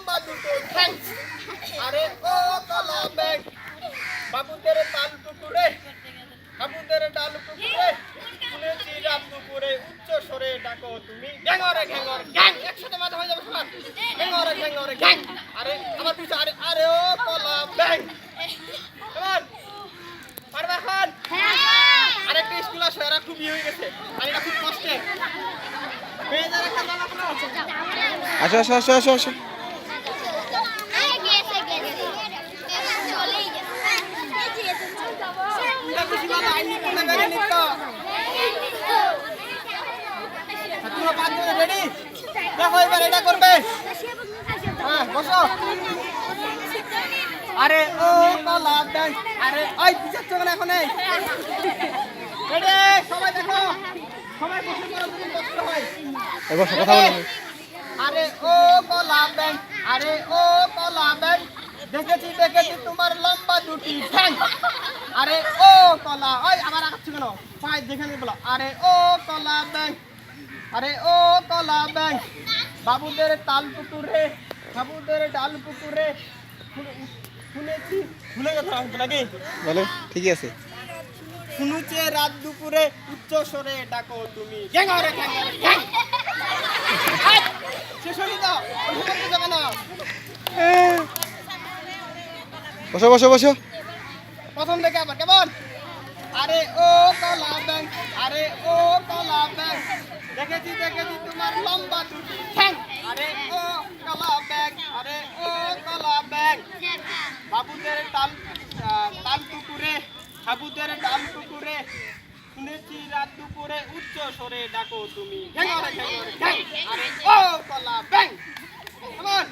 লম্বা দুটো ঠ্যাং আরে ও কলা ব্যাং বাবুদের তাল পুকুরে বাবুদের ডাল পুকুরে শুনেছি রাত দুপুরে উচ্চ স্বরে ডাকো তুমি ঘ্যাঙরে ঘ্যাঙর ঘ্যাং একসাথে মাথা হয়ে যাবে সবার ঘ্যাঙরে ঘ্যাঙরে ঘ্যাং আরে আমার পিছু আরে আরে ও কলা ব্যাং কেমন পারবে এখন আরেকটা স্কুল আসো এরা খুব ইয়ে হয়ে গেছে আর এটা খুব কষ্টে মেয়েদের একটা দল আপনার আসো আসো আসো আসো আসো আরে ও কলা ব্যাং আরে ওই পিছাচ্ছ কেন এখন এই রেডি সবাই দেখো সবাই বসে পড়ো তুমি কষ্ট হয় এবার কথা বলো আরে ও কলা ব্যাং আরে ও কলা ব্যাং দেখেছি দেখেছি তোমার লম্বা দুটি ঠ্যাং আরে ও কলা ওই আবার আগাচ্ছ কেন পায়ে দেখে নিয়ে বলো আরে ও কলা ব্যাং আরে ও কলা ব্যাং বাবুদের তাল পুকুরে বাবুদের ডাল পুকুরে শুনেছি ভুলে গেছো নাকি বলো ঠিকই আছে শুনুছে রাত দুপুরে উচ্চ স্বরে ডাকো তুমি ঘ্যাঙরে ঘ্যাঙরে ঘ্যাং শেষ হয়ে দাও বলতে যাবে না বসো বসো বসো প্রথম থেকে আবার কেমন আরে ও কলা ব্যাং আরে ও কলা ব্যাং দেখেছি দেখেছি তোমার লম্বা দুটি ঠ্যাং আরে ও কলা ব্যাং আরে ও কলা ব্যাং বাবুদের তাল পুকুরে বাবুদের ডাল পুকুরে শুনেছি রাত দুপুরে উচ্চ স্বরে ডাকো তুমি ঘ্যাঙরে ঘ্যাঙরে ঘ্যাং আরে ও কলা ব্যাং কেমন